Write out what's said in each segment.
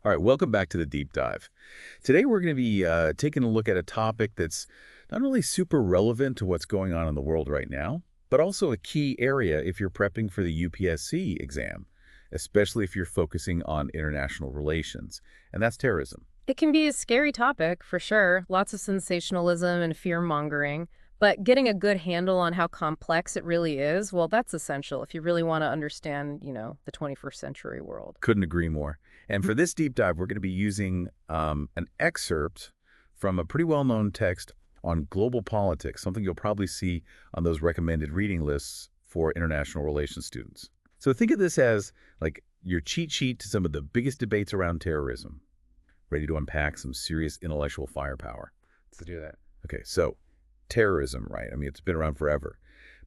All right, welcome back to the deep dive. Today we're going to be taking a look at a topic that's not only super relevant to what's going on in the world right now, but also a key area if you're prepping for the UPSC exam, especially if you're focusing on international relations, and that's terrorism. It can be a scary topic, for sure. Lots of sensationalism and fear-mongering. But getting a good handle on how complex it really is, well, that's essential if you really want to understand, the 21st century world. Couldn't agree more. And for this deep dive, we're going to be using an excerpt from a pretty well-known text on global politics, something you'll probably see on those recommended reading lists for international relations students. So think of this as like your cheat sheet to some of the biggest debates around terrorism. Ready to unpack some serious intellectual firepower. To do that. Okay, so terrorism, right? I mean, it's been around forever.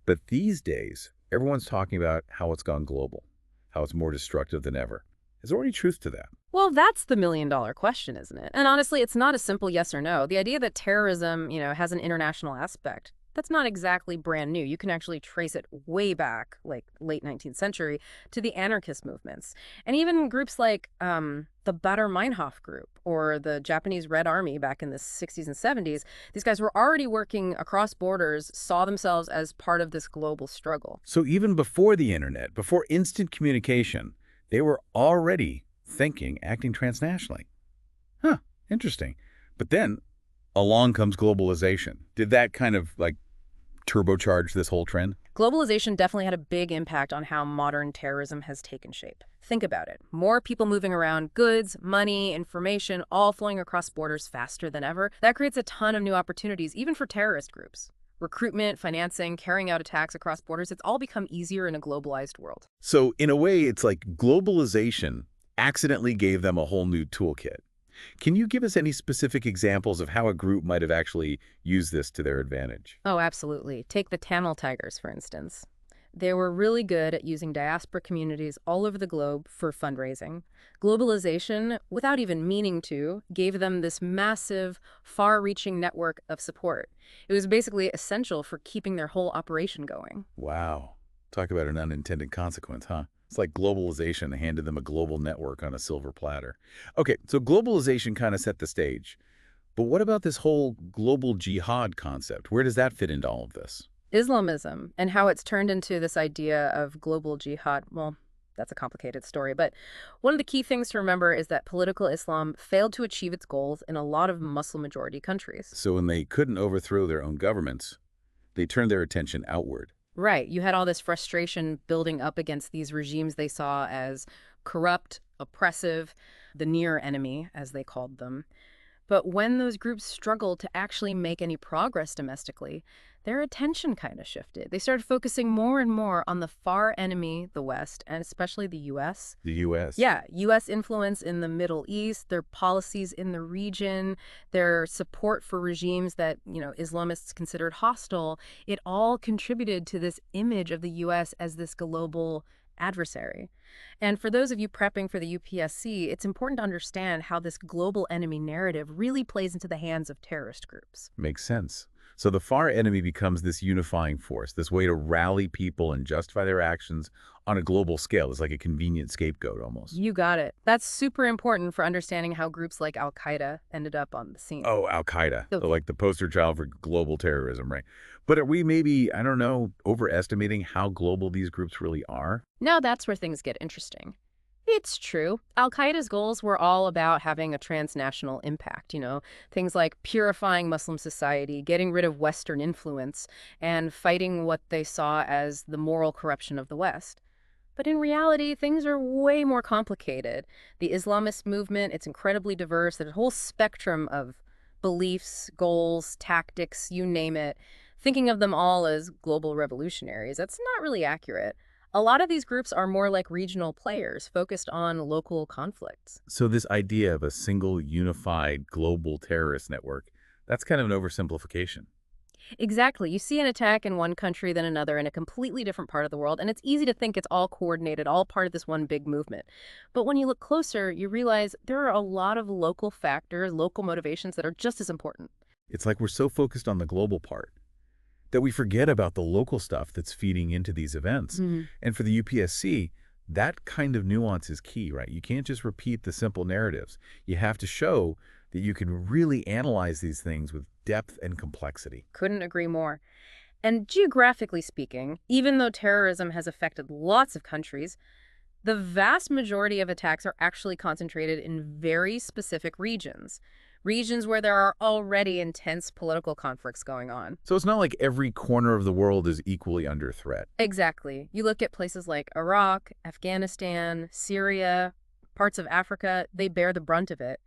But these days, everyone's talking about how it's gone global, how it's more destructive than ever. Is there any truth to that? Well, that's the million-dollar question, isn't it? And honestly, it's not a simple yes or no. The idea that terrorism, has an international aspect, that's not exactly brand new. You can actually trace it way back, like late 19th century, to the anarchist movements. And even groups like the Baader-Meinhof group or the Japanese Red Army back in the 60s and 70s, these guys were already working across borders, saw themselves as part of this global struggle. So even before the internet, before instant communication, they were already thinking, acting transnationally. Huh, interesting. But then along comes globalization. Did that kind of like turbocharge this whole trend? Globalization definitely had a big impact on how modern terrorism has taken shape. Think about it. More people moving around, goods, money, information, all flowing across borders faster than ever. That creates a ton of new opportunities, even for terrorist groups. Recruitment, financing, carrying out attacks across borders, it's all become easier in a globalized world. So in a way, it's like globalization accidentally gave them a whole new toolkit. Can you give us any specific examples of how a group might have actually used this to their advantage? Oh, absolutely. Take the Tamil Tigers, for instance. They were really good at using diaspora communities all over the globe for fundraising. Globalization, without even meaning to, gave them this massive, far-reaching network of support. It was basically essential for keeping their whole operation going. Wow. Talk about an unintended consequence, huh? It's like globalization handed them a global network on a silver platter. Okay, so globalization kind of set the stage. But what about this whole global jihad concept? Where does that fit into all of this? Islamism and how it's turned into this idea of global jihad, well, that's a complicated story. But one of the key things to remember is that political Islam failed to achieve its goals in a lot of Muslim-majority countries. So when they couldn't overthrow their own governments, they turned their attention outward. Right. You had all this frustration building up against these regimes they saw as corrupt, oppressive, the near enemy, as they called them. But when those groups struggled to actually make any progress domestically, their attention kind of shifted. They started focusing more and more on the far enemy, the West, and especially the U.S. The U.S.? Yeah, U.S. influence in the Middle East, their policies in the region, their support for regimes that, Islamists considered hostile, it all contributed to this image of the U.S. as this global adversary. And for those of you prepping for the UPSC, it's important to understand how this global enemy narrative really plays into the hands of terrorist groups. Makes sense. So the far enemy becomes this unifying force, this way to rally people and justify their actions on a global scale. It's like a convenient scapegoat almost. You got it. That's super important for understanding how groups like Al-Qaeda ended up on the scene. Oh, Al-Qaeda, So- like the poster child for global terrorism, right? But are we maybe, I don't know, overestimating how global these groups really are? Now that's where things get interesting. It's true. Al-Qaeda's goals were all about having a transnational impact, things like purifying Muslim society, getting rid of Western influence, and fighting what they saw as the moral corruption of the West. But in reality, things are way more complicated. The Islamist movement, it's incredibly diverse. There's a whole spectrum of beliefs, goals, tactics, you name it. Thinking of them all as global revolutionaries, that's not really accurate. A lot of these groups are more like regional players focused on local conflicts. So this idea of a single unified global terrorist network, that's kind of an oversimplification. Exactly. You see an attack in one country than another in a completely different part of the world, and it's easy to think it's all coordinated, all part of this one big movement. But when you look closer, you realize there are a lot of local factors, local motivations that are just as important. It's like we're so focused on the global part that we forget about the local stuff that's feeding into these events. And for the UPSC, That kind of nuance is key, right? You can't just repeat the simple narratives. You have to show that you can really analyze these things with depth and complexity. Couldn't agree more. And geographically speaking, even though terrorism has affected lots of countries, the vast majority of attacks are actually concentrated in very specific regions. Regions where there are already intense political conflicts going on. So it's not like every corner of the world is equally under threat. Exactly. You look at places like Iraq, Afghanistan, Syria, parts of Africa, they bear the brunt of it.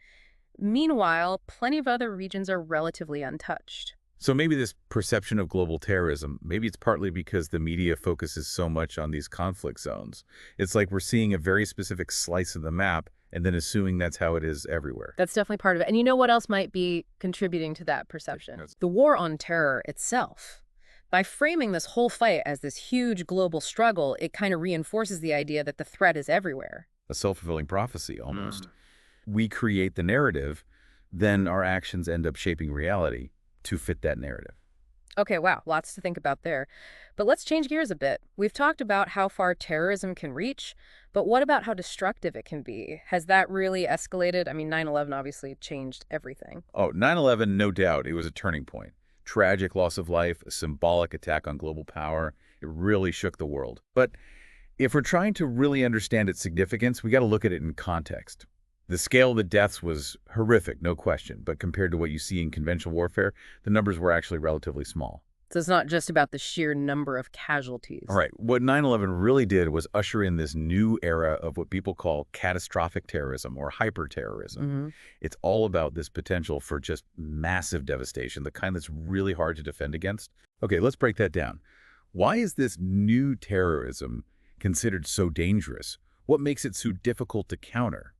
Meanwhile, plenty of other regions are relatively untouched. So maybe this perception of global terrorism, maybe it's partly because the media focuses so much on these conflict zones. It's like we're seeing a very specific slice of the map and then assuming that's how it is everywhere. That's definitely part of it. And you know what else might be contributing to that perception? Yes. The war on terror itself. By framing this whole fight as this huge global struggle, it kind of reinforces the idea that the threat is everywhere. A self-fulfilling prophecy, almost. We create the narrative, then our actions end up shaping reality to fit that narrative. Okay, wow, lots to think about there. But let's change gears a bit. We've talked about how far terrorism can reach, but what about how destructive it can be? Has that really escalated? I mean, 9/11 obviously changed everything. Oh, 9/11, no doubt, it was a turning point. Tragic loss of life, a symbolic attack on global power. It really shook the world. But if we're trying to really understand its significance, we got to look at it in context. The scale of the deaths was horrific, no question, but compared to what you see in conventional warfare, the numbers were actually relatively small. So it's not just about the sheer number of casualties. All right, what 9/11 really did was usher in this new era of what people call catastrophic terrorism or hyper-terrorism. It's all about this potential for just massive devastation, the kind that's really hard to defend against. Okay, let's break that down. Why is this new terrorism considered so dangerous? What makes it so difficult to counter?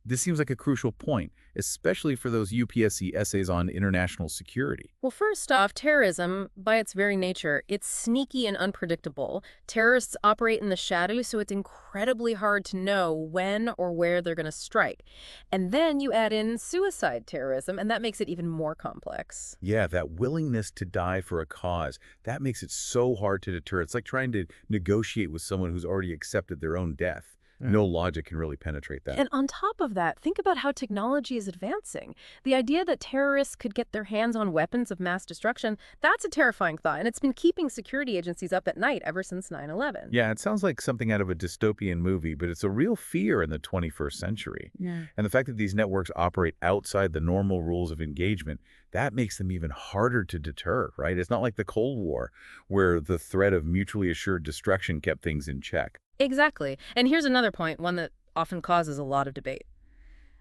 This seems like a crucial point, especially for those UPSC essays on international security. Well, first off, terrorism, by its very nature, it's sneaky and unpredictable. Terrorists operate in the shadows, so it's incredibly hard to know when or where they're going to strike. And then you add in suicide terrorism, and that makes it even more complex. Yeah, that willingness to die for a cause, that makes it so hard to deter. It's like trying to negotiate with someone who's already accepted their own death. No logic can really penetrate that. And on top of that, think about how technology is advancing. The idea that terrorists could get their hands on weapons of mass destruction, that's a terrifying thought, and it's been keeping security agencies up at night ever since 9/11. Yeah, it sounds like something out of a dystopian movie, but it's a real fear in the 21st century. Yeah. And the fact that these networks operate outside the normal rules of engagement, that makes them even harder to deter, right? It's not like the Cold War, where the threat of mutually assured destruction kept things in check. Exactly. And here's another point, one that often causes a lot of debate.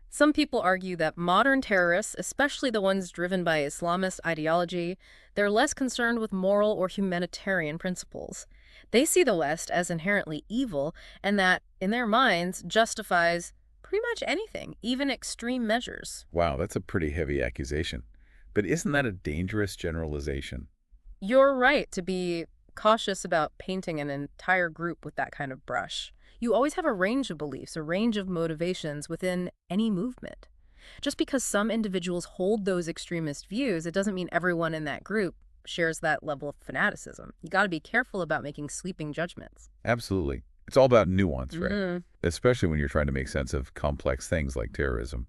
Some people argue that modern terrorists, especially the ones driven by Islamist ideology, they're less concerned with moral or humanitarian principles. They see the West as inherently evil, and that, in their minds, justifies pretty much anything, even extreme measures. Wow, that's a pretty heavy accusation. But isn't that a dangerous generalization? You're right to be cautious about painting an entire group with that kind of brush. You always have a range of beliefs, a range of motivations within any movement. Just because some individuals hold those extremist views, it doesn't mean everyone in that group shares that level of fanaticism. You got to be careful about making sweeping judgments. Absolutely. It's all about nuance, right? Especially when you're trying to make sense of complex things like terrorism.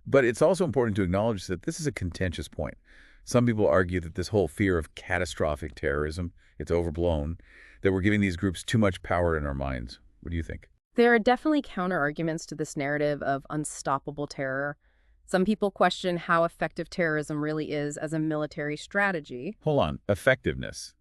But it's also important to acknowledge that this is a contentious point. Some people argue that this whole fear of catastrophic terrorism, it's overblown, that we're giving these groups too much power in our minds. What do you think? There are definitely counter-arguments to this narrative of unstoppable terror. Some people question how effective terrorism really is as a military strategy. Hold on. Effectiveness.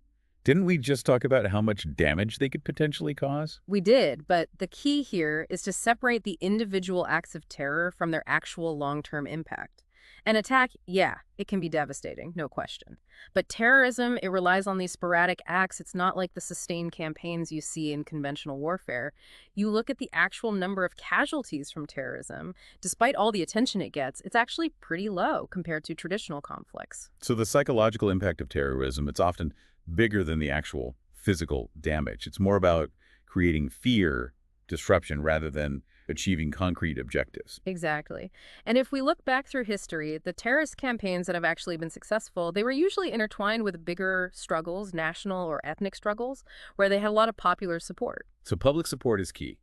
Didn't we just talk about how much damage they could potentially cause? We did, but the key here is to separate the individual acts of terror from their actual long-term impact. An attack, yeah, it can be devastating, no question. But terrorism, it relies on these sporadic acts. It's not like the sustained campaigns you see in conventional warfare. You look at the actual number of casualties from terrorism, despite all the attention it gets, it's actually pretty low compared to traditional conflicts. So the psychological impact of terrorism, it's often bigger than the actual physical damage. It's more about creating fear, disruption, rather than achieving concrete objectives. Exactly. And if we look back through history, the terrorist campaigns that have actually been successful, they were usually intertwined with bigger struggles, national or ethnic struggles, where they had a lot of popular support. So public support is key.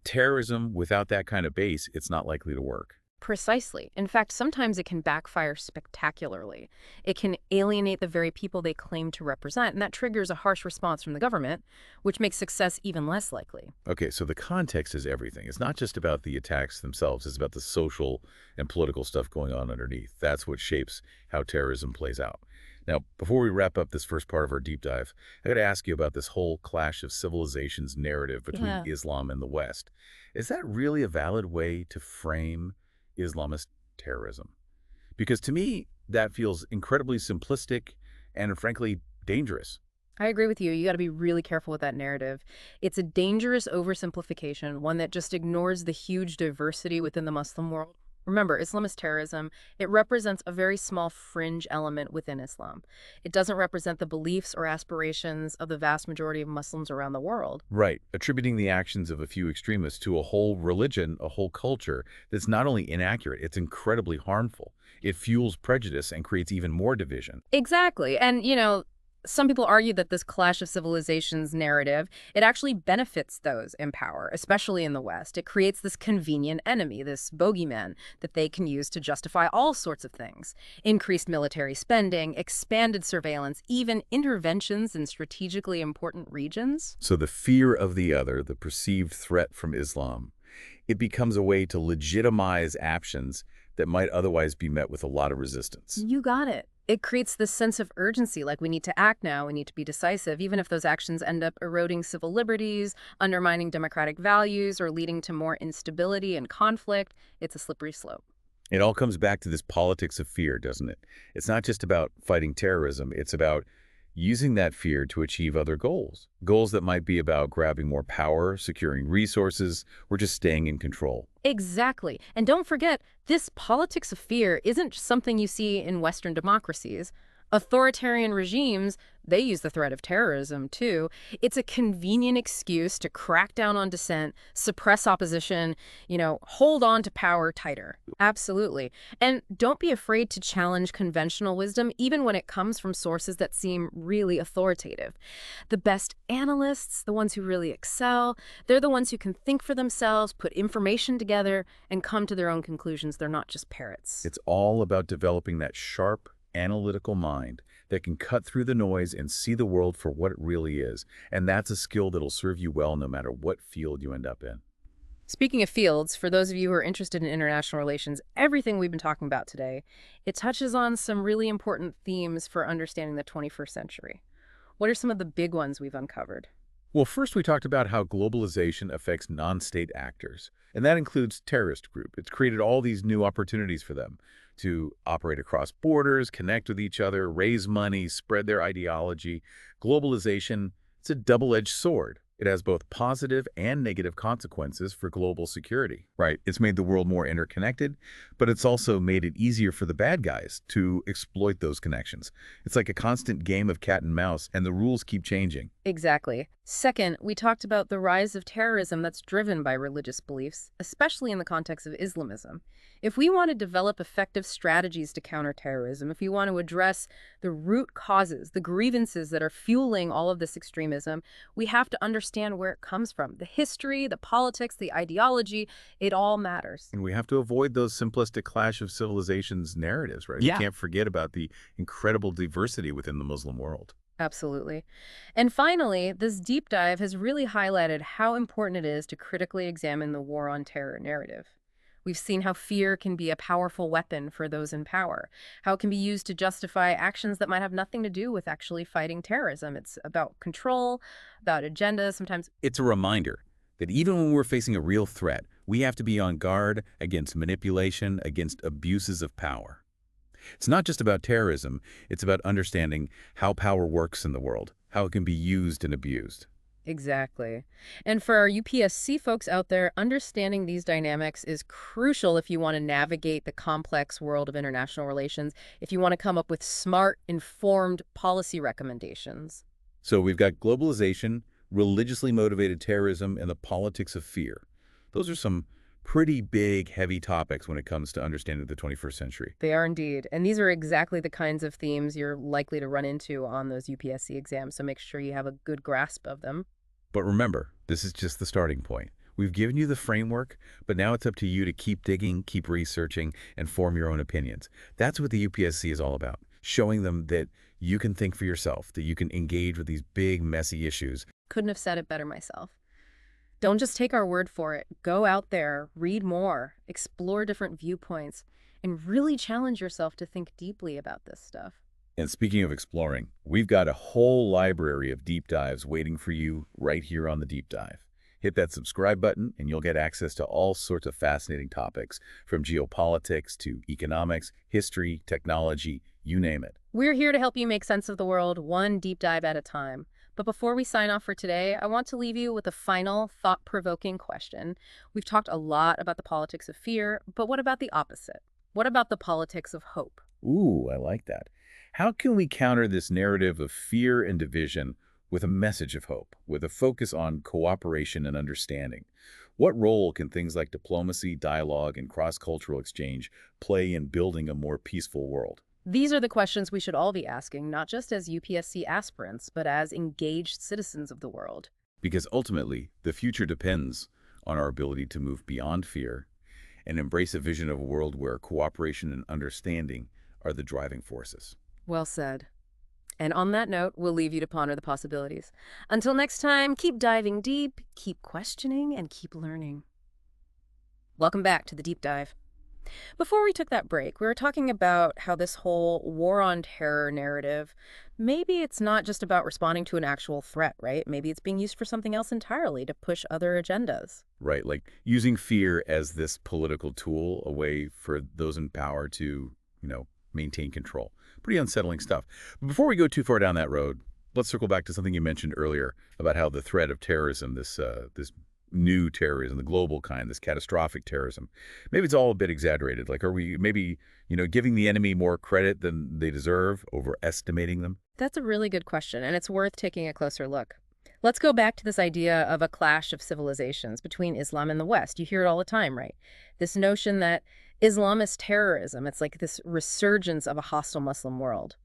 Terrorism, without that kind of base, it's not likely to work. Precisely. In fact, sometimes it can backfire spectacularly. It can alienate the very people they claim to represent, and that triggers a harsh response from the government, which makes success even less likely. Okay, so the context is everything. It's not just about the attacks themselves. It's about the social and political stuff going on underneath. That's what shapes how terrorism plays out. Now, before we wrap up this first part of our deep dive, I got to ask you about this whole clash of civilizations narrative between Yeah. Islam and the West. Is that really a valid way to frame Islamist terrorism? Because to me, that feels incredibly simplistic and frankly dangerous. I agree with you. You got to be really careful with that narrative. It's a dangerous oversimplification, one that just ignores the huge diversity within the Muslim world. Remember, Islamist terrorism, it represents a very small fringe element within Islam. It doesn't represent the beliefs or aspirations of the vast majority of Muslims around the world. Right, attributing the actions of a few extremists to a whole religion, a whole culture, that's not only inaccurate, it's incredibly harmful. It fuels prejudice and creates even more division. Exactly. And, some people argue that this clash of civilizations narrative, it actually benefits those in power, especially in the West. It creates this convenient enemy, this bogeyman that they can use to justify all sorts of things. Increased military spending, expanded surveillance, even interventions in strategically important regions. So the fear of the other, the perceived threat from Islam, it becomes a way to legitimize actions that might otherwise be met with a lot of resistance. You got it. It creates this sense of urgency, like we need to act now, we need to be decisive, even if those actions end up eroding civil liberties, undermining democratic values, or leading to more instability and conflict. It's a slippery slope. It all comes back to this politics of fear, doesn't it? It's not just about fighting terrorism, it's about using that fear to achieve other goals. Goals that might be about grabbing more power, securing resources, or just staying in control. Exactly. And don't forget, this politics of fear isn't just something you see in Western democracies. Authoritarian regimes, they use the threat of terrorism too. It's a convenient excuse to crack down on dissent, suppress opposition, hold on to power tighter. Absolutely. And don't be afraid to challenge conventional wisdom, even when it comes from sources that seem really authoritative. The best analysts, the ones who really excel, they're the ones who can think for themselves, put information together, and come to their own conclusions. They're not just parrots. It's all about developing that sharp, analytical mind that can cut through the noise and see the world for what it really is. And that's a skill that'll serve you well no matter what field you end up in. Speaking of fields, for those of you who are interested in international relations, everything we've been talking about today, it touches on some really important themes for understanding the 21st century. What are some of the big ones we've uncovered? Well, first we talked about how globalization affects non-state actors, and that includes terrorist group. It's created all these new opportunities for them to operate across borders, connect with each other, raise money, spread their ideology. Globalization, it's a double-edged sword. It has both positive and negative consequences for global security, right? It's made the world more interconnected, but it's also made it easier for the bad guys to exploit those connections. It's like a constant game of cat and mouse, and the rules keep changing. Exactly. Second, we talked about the rise of terrorism that's driven by religious beliefs, especially in the context of Islamism. If we want to develop effective strategies to counter terrorism, if we want to address the root causes, the grievances that are fueling all of this extremism, we have to understand where it comes from. The history, the politics, the ideology, it all matters. And we have to avoid those simplistic clash of civilizations narratives, right? We Yeah. can't forget about the incredible diversity within the Muslim world. Absolutely. And finally, this deep dive has really highlighted how important it is to critically examine the war on terror narrative. We've seen how fear can be a powerful weapon for those in power, how it can be used to justify actions that might have nothing to do with actually fighting terrorism. It's about control, about agenda, sometimes. It's a reminder that even when we're facing a real threat, we have to be on guard against manipulation, against abuses of power. It's not just about terrorism, it's about understanding how power works in the world, how it can be used and abused. Exactly. And for our UPSC folks out there, understanding these dynamics is crucial if you want to navigate the complex world of international relations, if you want to come up with smart, informed policy recommendations. So we've got globalization, religiously motivated terrorism, and the politics of fear. Those are some pretty big, heavy topics when it comes to understanding the 21st century. They are indeed. And these are exactly the kinds of themes you're likely to run into on those UPSC exams, so make sure you have a good grasp of them. But remember, This is just the starting point. We've given you the framework, but now it's up to you to keep digging, keep researching, and form your own opinions. That's what the UPSC is all about, showing them that you can think for yourself, that you can engage with these big, messy issues. Couldn't have said it better myself. Don't just take our word for it. Go out there, read more, explore different viewpoints, and really challenge yourself to think deeply about this stuff. And speaking of exploring, we've got a whole library of deep dives waiting for you right here on the Deep Dive. Hit that subscribe button and you'll get access to all sorts of fascinating topics, from geopolitics to economics, history, technology, you name it. We're here to help you make sense of the world, one deep dive at a time. But before we sign off for today, I want to leave you with a final, thought-provoking question. We've talked a lot about the politics of fear, but what about the opposite? What about the politics of hope? Ooh, I like that. How can we counter this narrative of fear and division with a message of hope, with a focus on cooperation and understanding? What role can things like diplomacy, dialogue, and cross-cultural exchange play in building a more peaceful world? These are the questions we should all be asking, not just as UPSC aspirants, but as engaged citizens of the world. Because ultimately, the future depends on our ability to move beyond fear and embrace a vision of a world where cooperation and understanding are the driving forces. Well said. And on that note, we'll leave you to ponder the possibilities. Until next time, keep diving deep, keep questioning, and keep learning. Welcome back to the Deep Dive. Before we took that break, we were talking about how this whole war on terror narrative, maybe it's not just about responding to an actual threat, right? Maybe it's being used for something else entirely, to push other agendas. Right, like using fear as this political tool, a way for those in power to, maintain control. Pretty unsettling stuff. But before we go too far down that road, let's circle back to something you mentioned earlier about how the threat of terrorism, this new terrorism, the global kind, this catastrophic terrorism, maybe it's all a bit exaggerated. Like, are we maybe, giving the enemy more credit than they deserve, overestimating them? That's a really good question, and it's worth taking a closer look. Let's go back to this idea of a clash of civilizations between Islam and the West. You hear it all the time, right? This notion that Islamist terrorism, it's like this resurgence of a hostile Muslim world.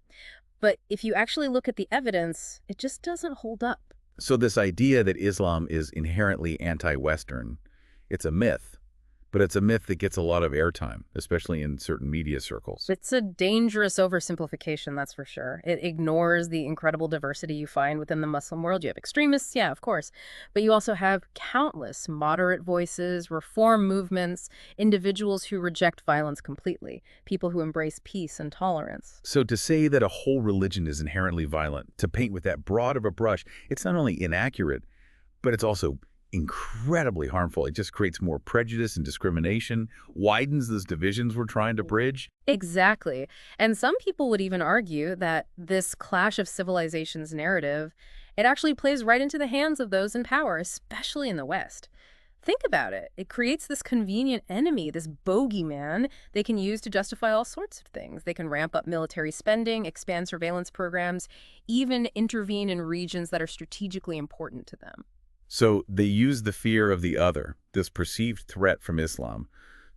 But if you actually look at the evidence, it just doesn't hold up. So this idea that Islam is inherently anti-Western, it's a myth, but it's a myth that gets a lot of airtime, especially in certain media circles. It's a dangerous oversimplification, that's for sure. It ignores the incredible diversity you find within the Muslim world. You have extremists, yeah, of course, but you also have countless moderate voices, reform movements, individuals who reject violence completely, people who embrace peace and tolerance. So to say that a whole religion is inherently violent, to paint with that broad of a brush, it's not only inaccurate, but it's also incredibly harmful. It just creates more prejudice and discrimination, widens those divisions we're trying to bridge. Exactly. And some people would even argue that this clash of civilizations narrative, it actually plays right into the hands of those in power, especially in the West. Think about it. It creates this convenient enemy, this bogeyman they can use to justify all sorts of things. They can ramp up military spending, expand surveillance programs, even intervene in regions that are strategically important to them. So they use the fear of the other, this perceived threat from Islam,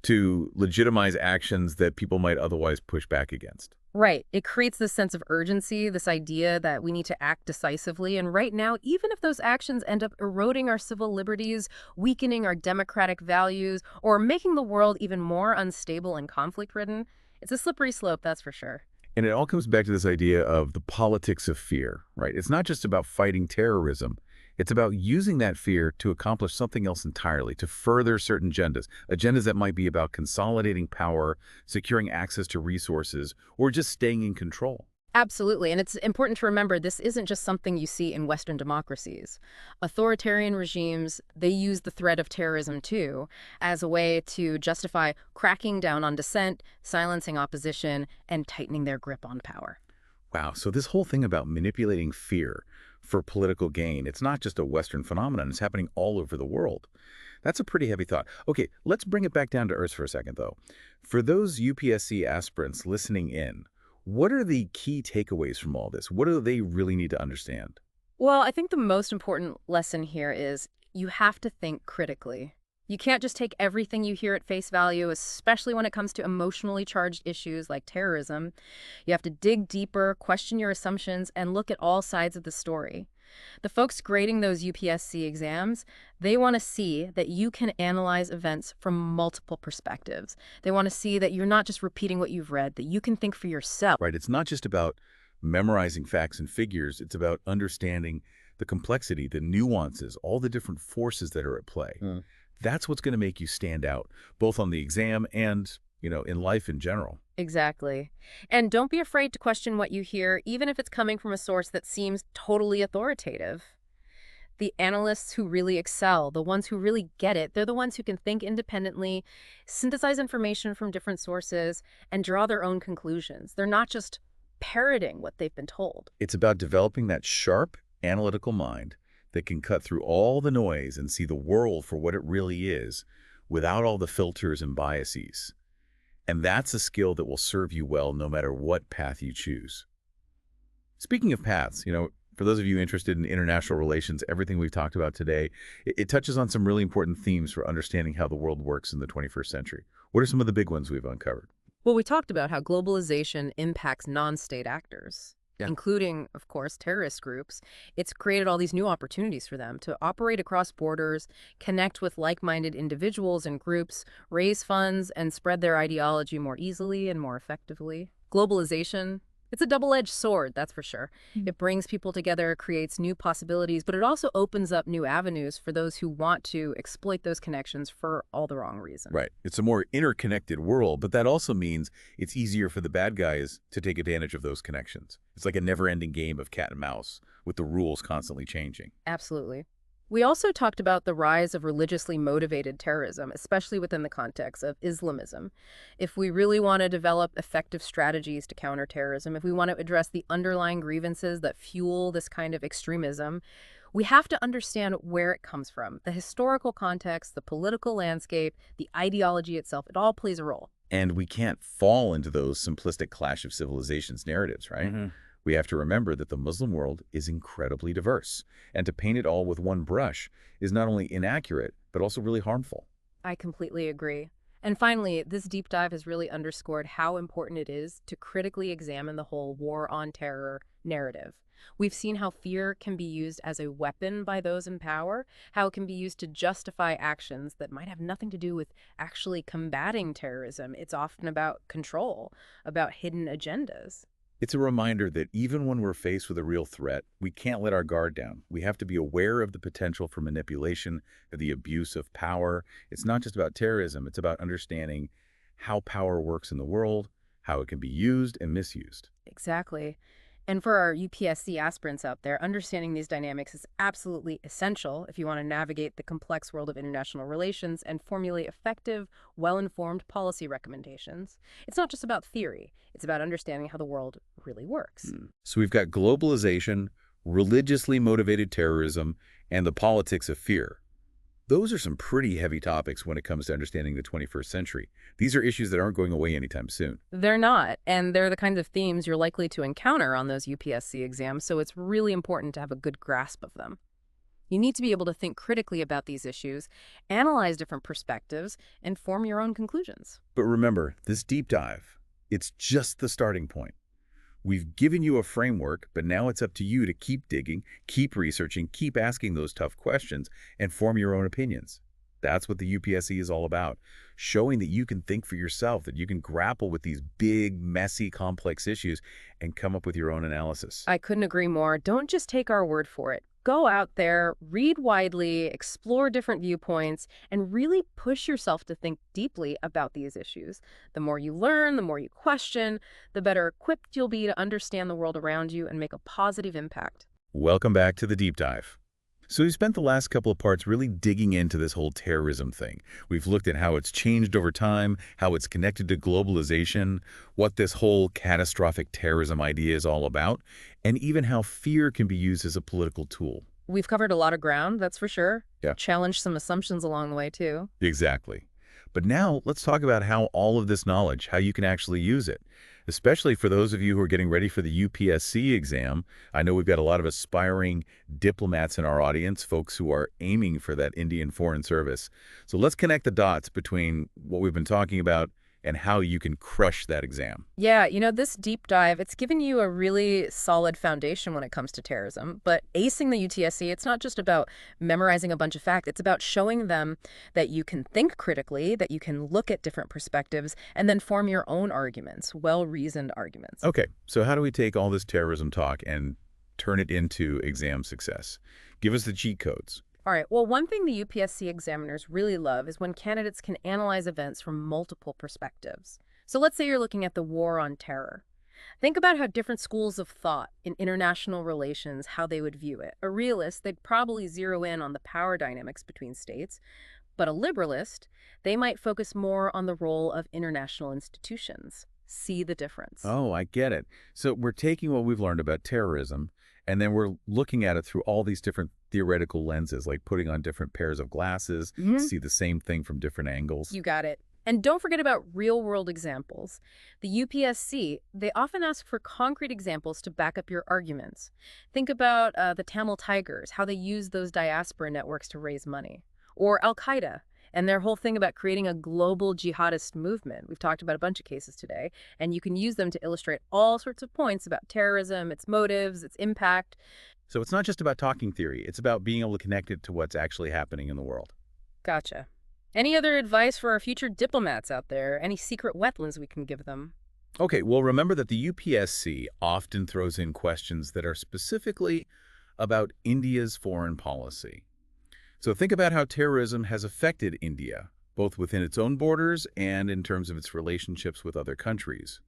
to legitimize actions that people might otherwise push back against. Right. It creates this sense of urgency, this idea that we need to act decisively. And right now, even if those actions end up eroding our civil liberties, weakening our democratic values, or making the world even more unstable and conflict-ridden, it's a slippery slope, that's for sure. And it all comes back to this idea of the politics of fear, right? It's not just about fighting terrorism. It's about using that fear to accomplish something else entirely, to further certain agendas that might be about consolidating power, securing access to resources, or just staying in control. Absolutely. And it's important to remember this isn't just something you see in Western democracies. Authoritarian regimes, they use the threat of terrorism too as a way to justify cracking down on dissent, silencing opposition, and tightening their grip on power. Wow, so this whole thing about manipulating fear for political gain, it's not just a Western phenomenon, it's happening all over the world. That's a pretty heavy thought. Okay, let's bring it back down to earth for a second, though. For those UPSC aspirants listening in, what are the key takeaways from all this? What do they really need to understand? Well, I think the most important lesson here is you have to think critically. You can't just take everything you hear at face value, especially when it comes to emotionally charged issues like terrorism. You have to dig deeper, question your assumptions, and look at all sides of the story. The folks grading those UPSC exams, they want to see that you can analyze events from multiple perspectives. They want to see that you're not just repeating what you've read, that you can think for yourself. Right? It's not just about memorizing facts and figures. It's about understanding the complexity, the nuances, all the different forces that are at play. That's what's going to make you stand out, both on the exam and, in life in general. Exactly. And don't be afraid to question what you hear, even if it's coming from a source that seems totally authoritative. The analysts who really excel, the ones who really get it, they're the ones who can think independently, synthesize information from different sources, and draw their own conclusions. They're not just parroting what they've been told. It's about developing that sharp, analytical mind that can cut through all the noise and see the world for what it really is without all the filters and biases. And that's a skill that will serve you well no matter what path you choose. Speaking of paths, for those of you interested in international relations, everything we've talked about today, it touches on some really important themes for understanding how the world works in the 21st century. What are some of the big ones we've uncovered? Well, we talked about how globalization impacts non-state actors, including, of course, terrorist groups. It's created all these new opportunities for them to operate across borders, connect with like-minded individuals and groups, raise funds, and spread their ideology more easily and more effectively. Globalization, it's a double-edged sword, that's for sure. It brings people together, creates new possibilities, but it also opens up new avenues for those who want to exploit those connections for all the wrong reasons. Right. It's a more interconnected world, but that also means it's easier for the bad guys to take advantage of those connections. It's like a never-ending game of cat and mouse, with the rules constantly changing. Absolutely. We also talked about the rise of religiously motivated terrorism, especially within the context of Islamism. If we really want to develop effective strategies to counter terrorism, if we want to address the underlying grievances that fuel this kind of extremism, we have to understand where it comes from. The historical context, the political landscape, the ideology itself, it all plays a role. And we can't fall into those simplistic clash of civilizations narratives, right? We have to remember that the Muslim world is incredibly diverse, and to paint it all with one brush is not only inaccurate, but also really harmful. I completely agree. And finally, this deep dive has really underscored how important it is to critically examine the whole war on terror narrative. We've seen how fear can be used as a weapon by those in power, how it can be used to justify actions that might have nothing to do with actually combating terrorism. It's often about control, about hidden agendas. It's a reminder that even when we're faced with a real threat, we can't let our guard down. We have to be aware of the potential for manipulation, or the abuse of power. It's not just about terrorism. It's about understanding how power works in the world, how it can be used and misused. Exactly. And for our UPSC aspirants out there, understanding these dynamics is absolutely essential if you want to navigate the complex world of international relations and formulate effective, well-informed policy recommendations. It's not just about theory. It's about understanding how the world really works. So we've got globalization, religiously motivated terrorism, and the politics of fear. Those are some pretty heavy topics when it comes to understanding the 21st century. These are issues that aren't going away anytime soon. They're not, and they're the kinds of themes you're likely to encounter on those UPSC exams, so it's really important to have a good grasp of them. You need to be able to think critically about these issues, analyze different perspectives, and form your own conclusions. But remember, this deep dive, it's just the starting point. We've given you a framework, but now it's up to you to keep digging, keep researching, keep asking those tough questions, and form your own opinions. That's what the UPSC is all about, showing that you can think for yourself, that you can grapple with these big, messy, complex issues and come up with your own analysis. I couldn't agree more. Don't just take our word for it. Go out there, read widely, explore different viewpoints, and really push yourself to think deeply about these issues. The more you learn, the more you question, the better equipped you'll be to understand the world around you and make a positive impact. Welcome back to the deep dive. So we spent the last couple of parts really digging into this whole terrorism thing. We've looked at how it's changed over time, how it's connected to globalization, what this whole catastrophic terrorism idea is all about, and even how fear can be used as a political tool. We've covered a lot of ground, that's for sure. Yeah. Challenged some assumptions along the way, too. Exactly. But now let's talk about how all of this knowledge, how you can actually use it. Especially for those of you who are getting ready for the UPSC exam. I know we've got a lot of aspiring diplomats in our audience, folks who are aiming for that Indian Foreign Service. So let's connect the dots between what we've been talking about and how you can crush that exam. Yeah, this deep dive, it's given you a really solid foundation when it comes to terrorism. But acing the UTSC, it's not just about memorizing a bunch of facts. It's about showing them that you can think critically, that you can look at different perspectives, and then form your own arguments, well-reasoned arguments. Okay, so how do we take all this terrorism talk and turn it into exam success? Give us the cheat codes. All right, well, one thing the UPSC examiners really love is when candidates can analyze events from multiple perspectives. So let's say you're looking at the war on terror. Think about how different schools of thought in international relations, how they would view it. A realist, they'd probably zero in on the power dynamics between states, but a liberalist, they might focus more on the role of international institutions. See the difference. Oh, I get it. So we're taking what we've learned about terrorism, and then we're looking at it through all these different theoretical lenses, like putting on different pairs of glasses, see the same thing from different angles. You got it. And don't forget about real-world examples. The UPSC, they often ask for concrete examples to back up your arguments. Think about the Tamil Tigers, how they use those diaspora networks to raise money. Or Al-Qaeda, and their whole thing about creating a global jihadist movement. We've talked about a bunch of cases today, and you can use them to illustrate all sorts of points about terrorism, its motives, its impact. So it's not just about talking theory. It's about being able to connect it to what's actually happening in the world. Gotcha. Any other advice for our future diplomats out there? Any secret wetlands we can give them? Okay, well, remember that the UPSC often throws in questions that are specifically about India's foreign policy. So think about how terrorism has affected India, both within its own borders and in terms of its relationships with other countries.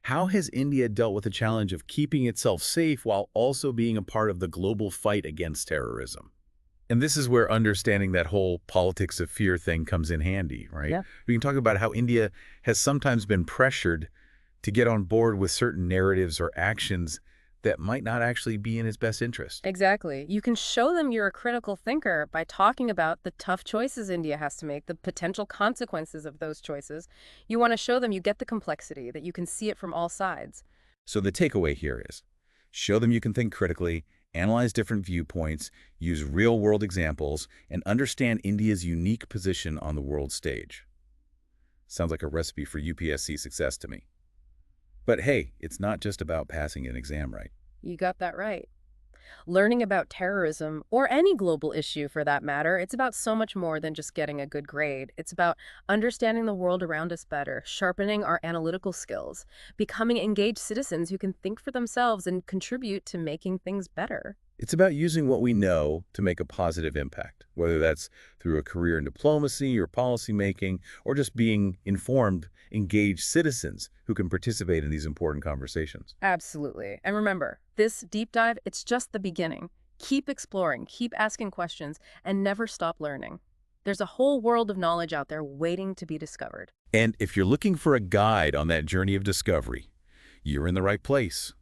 How has India dealt with the challenge of keeping itself safe while also being a part of the global fight against terrorism? And this is where understanding that whole politics of fear thing comes in handy, right? Yeah. We can talk about how India has sometimes been pressured to get on board with certain narratives or actions that might not actually be in its best interest. Exactly. You can show them you're a critical thinker by talking about the tough choices India has to make, the potential consequences of those choices. You want to show them you get the complexity, that you can see it from all sides. So the takeaway here is, show them you can think critically, analyze different viewpoints, use real-world examples, and understand India's unique position on the world stage. Sounds like a recipe for UPSC success to me. But hey, it's not just about passing an exam right. You got that right. Learning about terrorism, or any global issue for that matter, it's about so much more than just getting a good grade. It's about understanding the world around us better, sharpening our analytical skills, becoming engaged citizens who can think for themselves and contribute to making things better. It's about using what we know to make a positive impact, whether that's through a career in diplomacy or policymaking, or just being informed, engaged citizens who can participate in these important conversations. Absolutely. And remember, this deep dive, it's just the beginning. Keep exploring, keep asking questions, and never stop learning. There's a whole world of knowledge out there waiting to be discovered. And if you're looking for a guide on that journey of discovery, you're in the right place.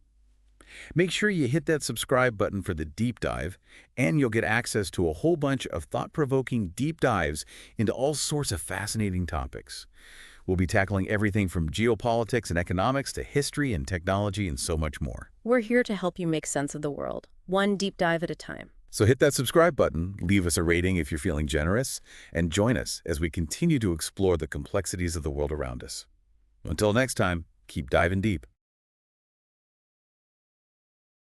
Make sure you hit that subscribe button for the deep dive, and you'll get access to a whole bunch of thought-provoking deep dives into all sorts of fascinating topics. We'll be tackling everything from geopolitics and economics to history and technology and so much more. We're here to help you make sense of the world, one deep dive at a time. So hit that subscribe button, leave us a rating if you're feeling generous, and join us as we continue to explore the complexities of the world around us. Until next time, keep diving deep.